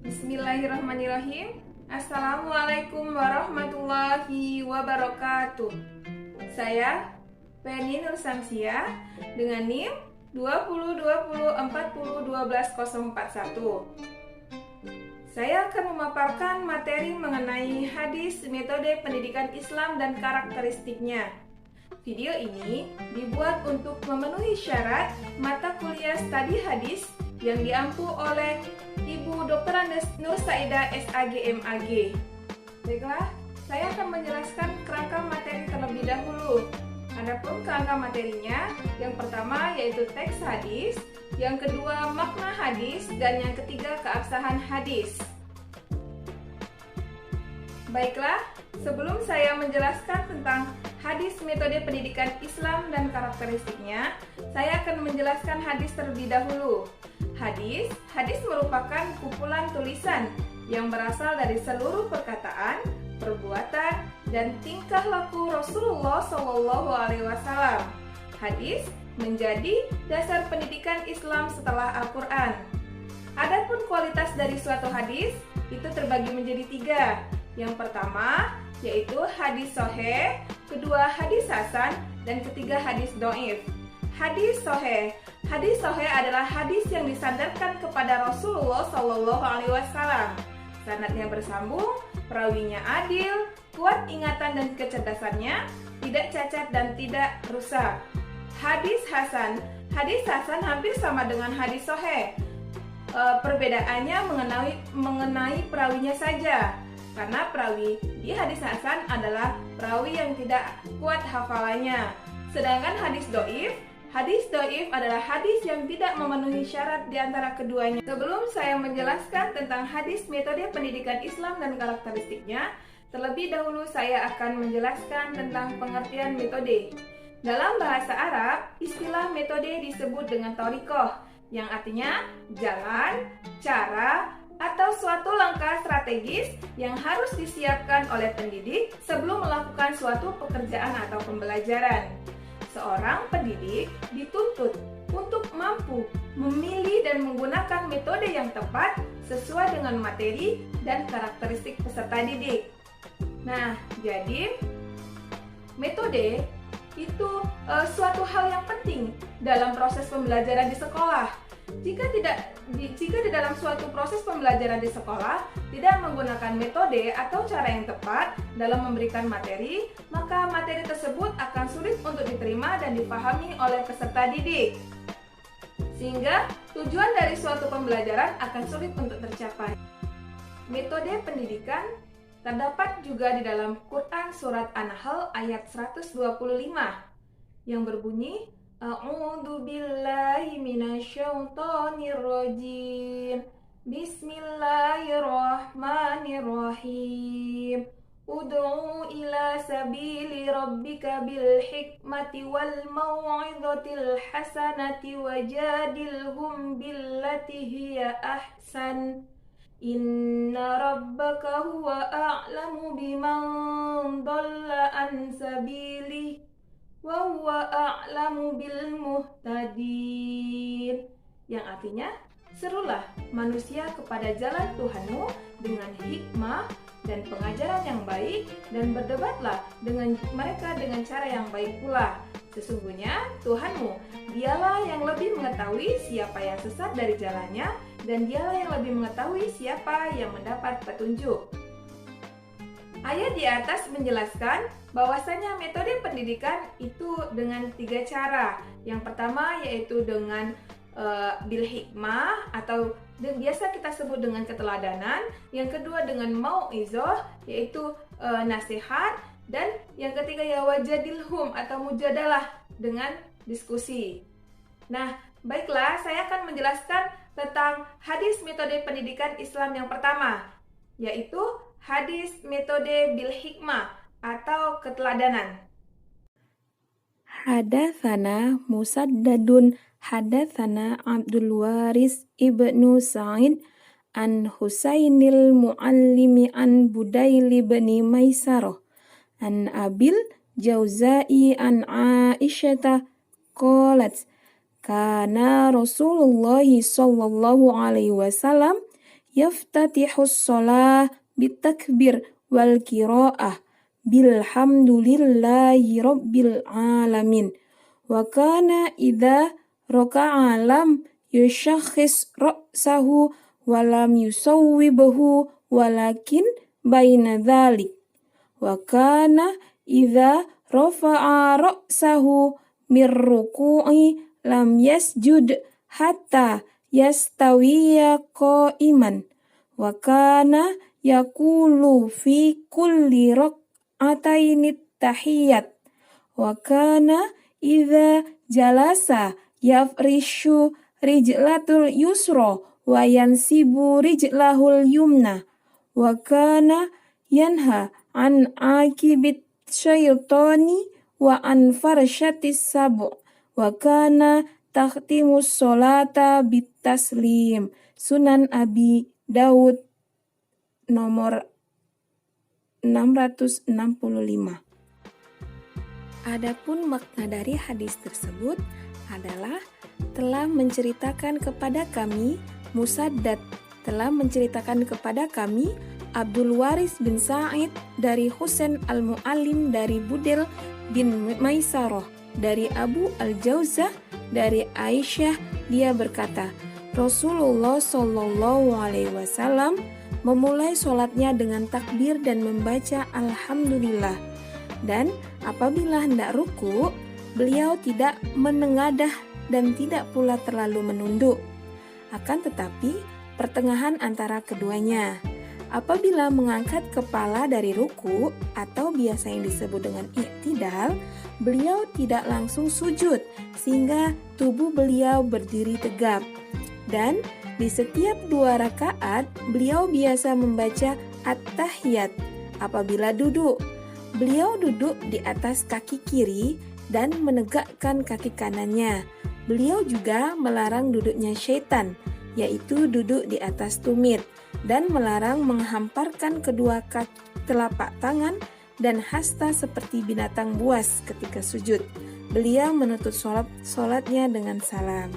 Bismillahirrahmanirrahim. Assalamualaikum warahmatullahi wabarakatuh. Saya Penny Nur Samsia dengan NIM 2020401241. Saya akan memaparkan materi mengenai hadis, metode pendidikan Islam dan karakteristiknya. Video ini dibuat untuk memenuhi syarat mata kuliah studi hadis yang diampu oleh Ibu Dr. Nur Saidah SAG MAG. Baiklah, saya akan menjelaskan kerangka materi terlebih dahulu. Adapun kerangka materinya, yang pertama yaitu teks hadis, yang kedua makna hadis, dan yang ketiga keabsahan hadis. Baiklah, sebelum saya menjelaskan tentang hadis metode pendidikan Islam dan karakteristiknya, saya akan menjelaskan hadis terlebih dahulu. Hadis merupakan kumpulan tulisan yang berasal dari seluruh perkataan, perbuatan, dan tingkah laku Rasulullah SAW. Hadis menjadi dasar pendidikan Islam setelah Al-Quran. Adapun kualitas dari suatu hadis itu terbagi menjadi 3. Yang pertama yaitu hadis sahih, kedua hadis hasan, dan ketiga hadis dhaif. Hadis sahih adalah hadis yang disandarkan kepada Rasulullah SAW. Sanadnya bersambung, perawinya adil, kuat ingatan dan kecerdasannya, tidak cacat dan tidak rusak. Hadis hasan hampir sama dengan hadis sahih. Perbedaannya mengenai perawinya saja. Karena perawi di hadis hasan adalah perawi yang tidak kuat hafalannya. Sedangkan hadis dhaif adalah hadis yang tidak memenuhi syarat di antara keduanya. Sebelum saya menjelaskan tentang hadis metode pendidikan Islam dan karakteristiknya, terlebih dahulu saya akan menjelaskan tentang pengertian metode. Dalam bahasa Arab, istilah metode disebut dengan thoriqah, yang artinya jalan, cara, atau suatu langkah strategis yang harus disiapkan oleh pendidik sebelum melakukan suatu pekerjaan atau pembelajaran. Seorang pendidik dituntut untuk mampu memilih dan menggunakan metode yang tepat sesuai dengan materi dan karakteristik peserta didik. Nah, jadi metode itu suatu hal yang penting dalam proses pembelajaran di sekolah. Jika di dalam suatu proses pembelajaran di sekolah tidak menggunakan metode atau cara yang tepat dalam memberikan materi, maka materi tersebut akan sulit untuk diterima dan dipahami oleh peserta didik. Sehingga tujuan dari suatu pembelajaran akan sulit untuk tercapai. Metode pendidikan terdapat juga di dalam Quran surat An-Nahl ayat 125 yang berbunyi, A'udzu billahi minasyaitonir rajim. Bismillahirrahmanirrahim. Ud'u ila sabili rabbika bil hikmati wal mau'izatil hasanati wajadilhum billati hiya ahsan. Inna rabbaka huwa a'lamu biman dhalla an sabilihi wa huwa a'lamu bil muhtadin. Yang artinya, serulah manusia kepada jalan Tuhanmu dengan hikmah dan pengajaran yang baik, dan berdebatlah dengan mereka dengan cara yang baik pula. Sesungguhnya Tuhanmu, dialah yang lebih mengetahui siapa yang sesat dari jalannya, dan dialah yang lebih mengetahui siapa yang mendapat petunjuk. Ayat di atas menjelaskan bahwasanya metode pendidikan itu dengan 3 cara. Yang pertama yaitu dengan bil hikmah atau biasa kita sebut dengan keteladanan. Yang kedua dengan mau'izah yaitu nasihat. Dan yang ketiga ya wajadilhum atau mujadalah dengan diskusi. Nah, baiklah, saya akan menjelaskan tentang hadis metode pendidikan Islam yang pertama, yaitu hadis metode bil hikmah atau keteladanan. Hadatsana Musaddadun hadatsana Abdul Waris ibnu Sa'id an Husainil Muallimi an Budail bin Maisarah an Abil Jauzai an Aisyata qalat kana Rasulullah sallallahu alaihi wasallam Yaftatihus shalah bitakbir wal qiraah bilhamdulillahi rabbil alamin. Wa kana idza raka'a lam yushakhis ra'sahu wa lam yusawwibahu walakin baina dzalik. Wa kana idza rafa'a ra'sahu mir ruku'i lam yasjud hatta yastawiya qa'iman. Wa kana yaqulu fi kulli rak'ataini tahiyyat. Wa kana idza jalasa yafrishu rijlatul yusra wa yansibu rijlahul yumna. Wa kana yanha an akibit syaitani wa an farsyatis sabu. Wa kana takhtimus sholata bitaslim. Sunan Abi Daud nomor 665. Adapun makna dari hadis tersebut adalah telah menceritakan kepada kami Musaddad, telah menceritakan kepada kami Abdul Waris bin Sa'id dari Husain al-Mu'allim dari Budel bin Maisarah dari Abu al-Jauzah dari Aisyah, dia berkata, Rasulullah Shallallahu Alaihi Wasallam memulai sholatnya dengan takbir dan membaca Alhamdulillah. Dan apabila hendak ruku, beliau tidak menengadah dan tidak pula terlalu menunduk. Akan tetapi, pertengahan antara keduanya. Apabila mengangkat kepala dari ruku atau biasa yang disebut dengan i'tidal, beliau tidak langsung sujud sehingga tubuh beliau berdiri tegap. Dan di setiap 2 rakaat, beliau biasa membaca at-tahiyat. Apabila duduk, beliau duduk di atas kaki kiri dan menegakkan kaki kanannya. Beliau juga melarang duduknya syaitan, yaitu duduk di atas tumit, dan melarang menghamparkan kedua telapak tangan dan hasta seperti binatang buas ketika sujud. Beliau menutup sholatnya dengan salam.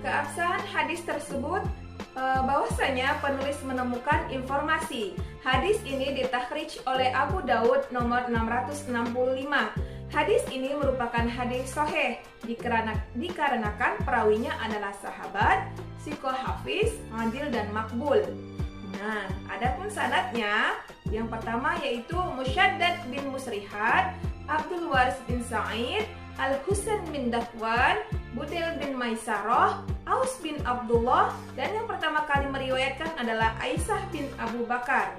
Keabsahan hadis tersebut bahwasanya penulis menemukan informasi. Hadis ini ditakhrij oleh Abu Daud nomor 665. Hadis ini merupakan hadis sahih dikarenakan perawinya adalah sahabat, siqah hafiz, adil dan makbul. Nah, adapun sanadnya, yang pertama yaitu Musyaddad bin Musrihat, Abdul Waris bin Sa'id, Al-Husain bin Dafwan, Budel bin Maisarah, Aus bin Abdullah, dan yang pertama kali meriwayatkan adalah Aisyah bin Abu Bakar.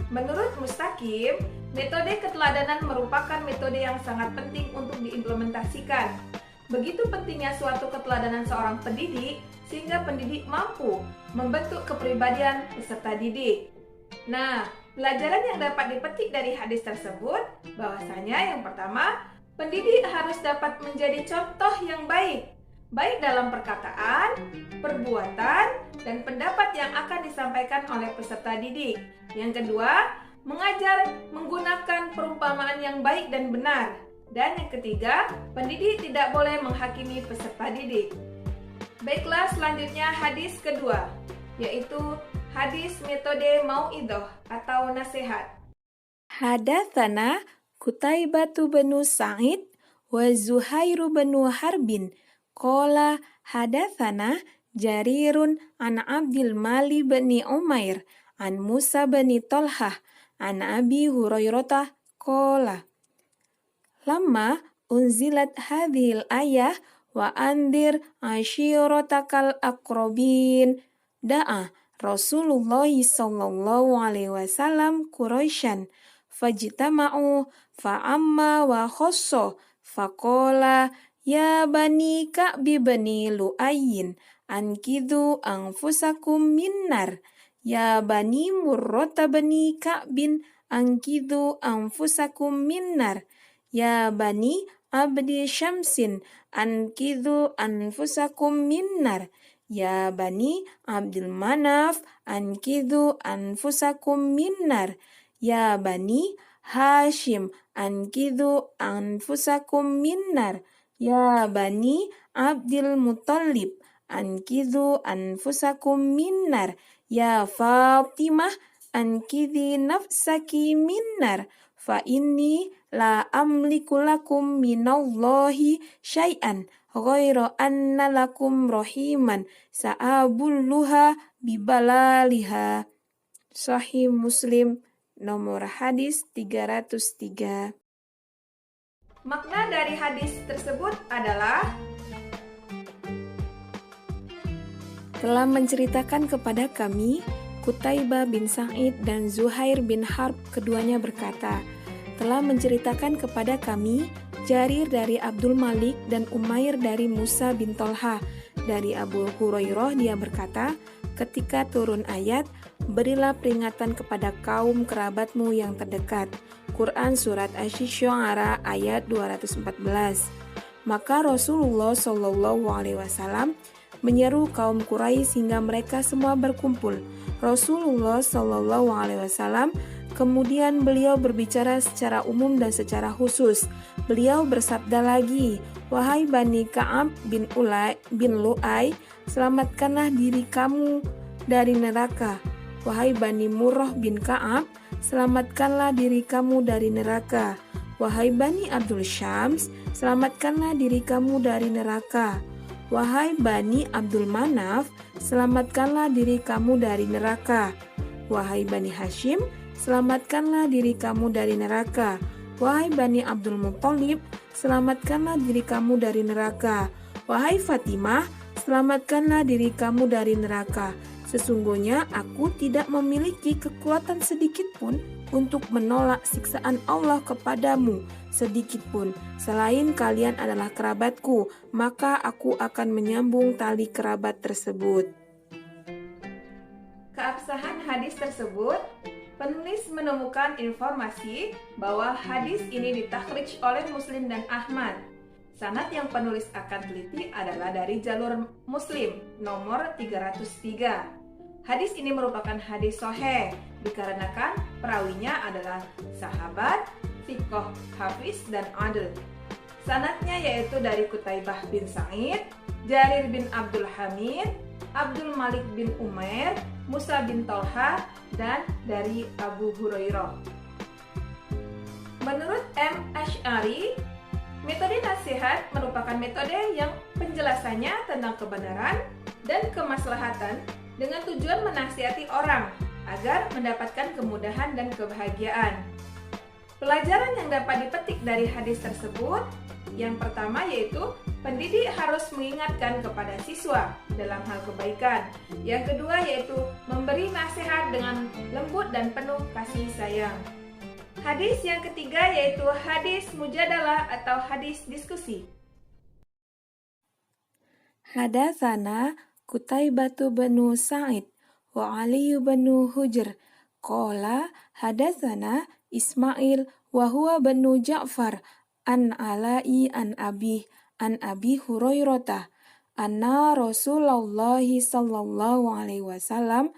Menurut Mustaqim, metode keteladanan merupakan metode yang sangat penting untuk diimplementasikan. Begitu pentingnya suatu keteladanan seorang pendidik, sehingga pendidik mampu membentuk kepribadian peserta didik. Nah, pelajaran yang dapat dipetik dari hadis tersebut, bahwasanya yang pertama, pendidik harus dapat menjadi contoh yang baik dalam perkataan, perbuatan, dan pendapat yang akan disampaikan oleh peserta didik. Yang kedua, mengajar menggunakan perumpamaan yang baik dan benar. Dan yang ketiga, pendidik tidak boleh menghakimi peserta didik. Baiklah, selanjutnya hadis kedua, yaitu hadis metode mau'idhah atau nasihat. Hadatsana Qutaibatu bin Sa'id wa Zuhairu bin Harbin qala hadatsana Jarirun an Abdul Mali bin Umair an Musa bin Talhah an Abi Hurairah qala lamma unzilat hadhil ayah wa andir ashiratakal aqrabin da'a Rasulullah sallallahu alaihi wasallam Quraisyan fajtama'u fa'amma wa khassa faqala ya bani Ka'bi bani Lu'ayyin anqidhu anfusakum minnar ya bani Murrata bani Ka'bin anqidhu anfusakum minnar ya bani Abdi Syamsin anqidhu anfusakum minnar ya bani Abdul Manaf anqidhu anfusakum minnar ya bani Hashim anqidhu anfusakum minnar ya bani Abdul Muttalib ankidhu anfusakum minnar. Ya Fatimah, ankidhi nafsaki minnar. Fa inni la amliku lakum minallahi syai'an ghaira anna lakum rahiman sa'abulluha bibalaliha. Sahih Muslim nomor hadis 303. Makna dari hadis tersebut adalah telah menceritakan kepada kami Qutaibah bin Sa'id dan Zuhair bin Harb, keduanya berkata, telah menceritakan kepada kami Jarir dari Abdul Malik dan Umair dari Musa bin Tolha. Dari Abu Hurairah dia berkata, ketika turun ayat, berilah peringatan kepada kaum kerabatmu yang terdekat. Quran Surat Asy-Syu'ara ayat 214. Maka Rasulullah SAW menyeru kaum Quraisy hingga mereka semua berkumpul. Rasulullah SAW kemudian beliau berbicara secara umum dan secara khusus. Beliau bersabda lagi, wahai Bani Ka'ab bin Lu'ay, selamatkanlah diri kamu dari neraka. Wahai Bani Murrah bin Ka'ab, selamatkanlah diri kamu dari neraka. Wahai Bani Abdul Syams, selamatkanlah diri kamu dari neraka. Wahai Bani Abdul Manaf, selamatkanlah diri kamu dari neraka. Wahai Bani Hashim, selamatkanlah diri kamu dari neraka. Wahai Bani Abdul Muttalib, selamatkanlah diri kamu dari neraka. Wahai Fatimah, selamatkanlah diri kamu dari neraka. Sesungguhnya aku tidak memiliki kekuatan sedikit pun untuk menolak siksaan Allah kepadamu sedikit pun. Selain kalian adalah kerabatku, maka aku akan menyambung tali kerabat tersebut. keabsahan hadis tersebut. Penulis menemukan informasi bahwa hadis ini ditakhrij oleh Muslim dan Ahmad. Sanad yang penulis akan teliti adalah dari jalur Muslim nomor 303. Hadis ini merupakan hadis sahih dikarenakan perawinya adalah sahabat, thiqah, hafiz, dan adil. Sanadnya yaitu dari Qutaibah bin Sa'id, Jarir bin Abdul Hamid, Abdul Malik bin Umair, Musa bin Tolha, dan dari Abu Hurairah. Menurut M. Asy'ari, metode nasihat merupakan metode yang penjelasannya tentang kebenaran dan kemaslahatan dengan tujuan menasihati orang agar mendapatkan kemudahan dan kebahagiaan. Pelajaran yang dapat dipetik dari hadis tersebut, yang pertama yaitu pendidik harus mengingatkan kepada siswa dalam hal kebaikan. Yang kedua yaitu memberi nasihat dengan lembut dan penuh kasih sayang. Hadis yang ketiga yaitu hadis mujadalah atau hadis diskusi. Hadatsana Qutaibah bin Sa'id wa Ali bin Hujr qala hadatsana Ismail wa huwa bin Ja'far an Ala'i an Abi Hurairah anna Rasulullah sallallahu alaihi wasallam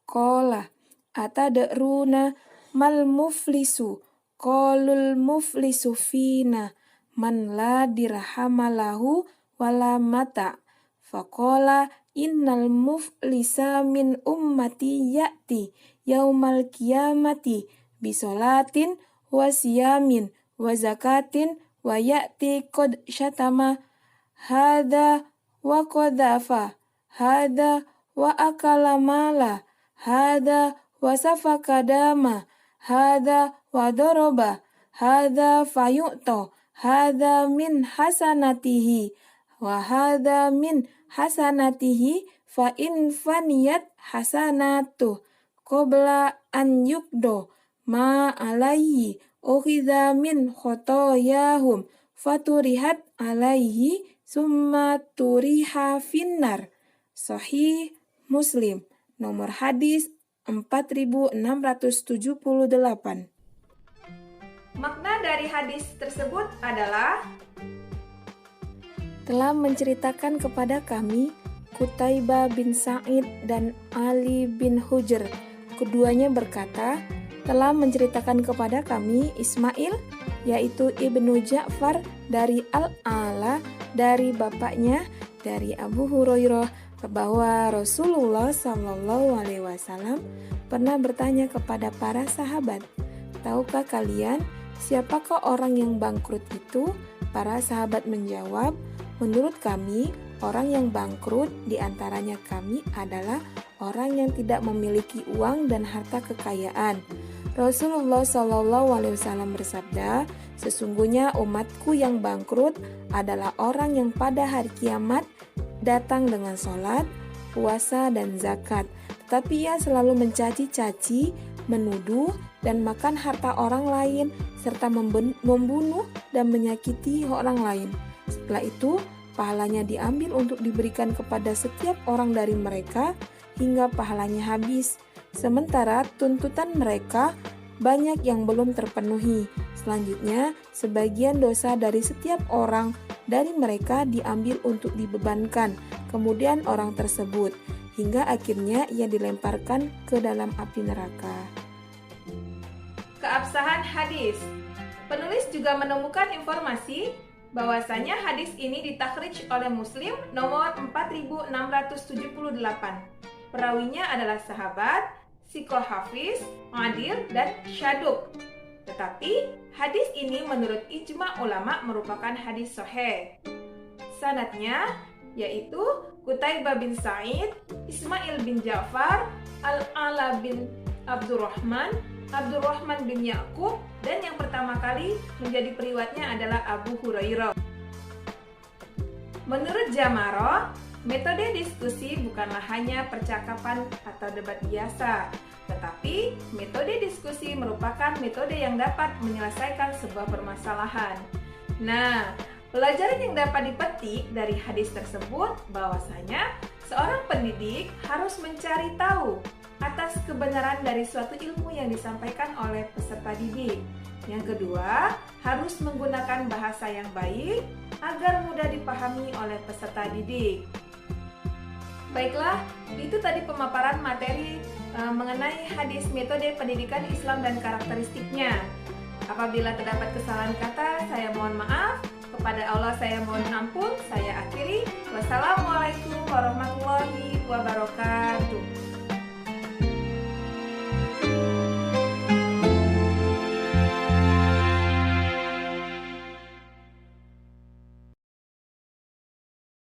qala atadruna mal muflisu qalul muflisu fina man la dirhamalahu wala mata faqala innal muflisa min ummati ya'ti yaumal qiyamati bisolatin wa siyamin wa zakatin wa ya'ti qad syatama hadha wa qadhafa hadha wa akala mala hadha wa safaka dama hadha wa daraba hadha fayu'ta hadha min hasanatihi wa hadha min hasanatihi fa in faniyat hasanatu qabla an yukdo ma alaihi ukhidha min khotoyahum faturihat alaihi summa turiha finnar. Sahih Muslim nomor hadis 4678. Makna dari hadis tersebut adalah telah menceritakan kepada kami Qutaibah bin Sa'id dan Ali bin Hujr. Keduanya berkata, telah menceritakan kepada kami Ismail, yaitu Ibnu Ja'far dari Al-Ala dari bapaknya, dari Abu Hurairah bahwa Rasulullah Shallallahu Alaihi Wasallam pernah bertanya kepada para sahabat, "Tahukah kalian siapakah orang yang bangkrut itu?" Para sahabat menjawab, "Menurut kami, orang yang bangkrut di antaranya kami adalah orang yang tidak memiliki uang dan harta kekayaan." Rasulullah Shallallahu Alaihi Wasallam bersabda, "Sesungguhnya umatku yang bangkrut adalah orang yang pada hari kiamat datang dengan sholat, puasa, dan zakat, tetapi ia selalu mencaci-caci, menuduh, dan makan harta orang lain, serta membunuh dan menyakiti orang lain. Setelah itu, pahalanya diambil untuk diberikan kepada setiap orang dari mereka hingga pahalanya habis. Sementara tuntutan mereka banyak yang belum terpenuhi. Selanjutnya, sebagian dosa dari setiap orang dari mereka diambil untuk dibebankan kemudian orang tersebut, hingga akhirnya ia dilemparkan ke dalam api neraka." Keabsahan hadis. Penulis juga menemukan informasi bahwasanya hadis ini ditakhrij oleh Muslim nomor 4678. Perawinya adalah sahabat, Sikoh Hafiz, Adil, dan Syaduk. Tetapi hadis ini menurut ijma ulama merupakan hadis sahih. Sanadnya yaitu Qutaibah bin Sa'id, Ismail bin Ja'far, Al-Ala bin Abdurrahman, Abdurrahman bin Ya'qub, dan yang pertama kali menjadi periwayatnya adalah Abu Hurairah. Menurut Jamaroh, metode diskusi bukanlah hanya percakapan atau debat biasa, tetapi metode diskusi merupakan metode yang dapat menyelesaikan sebuah permasalahan. Nah, pelajaran yang dapat dipetik dari hadis tersebut bahwasanya seorang pendidik harus mencari tahu atas kebenaran dari suatu ilmu yang disampaikan oleh peserta didik. Yang kedua, harus menggunakan bahasa yang baik agar mudah dipahami oleh peserta didik. Baiklah, itu tadi pemaparan materi mengenai hadis metode pendidikan Islam dan karakteristiknya. Apabila terdapat kesalahan kata, saya mohon maaf. Kepada Allah saya mohon ampun. Saya akhiri. Wassalamualaikum warahmatullahi wabarakatuh.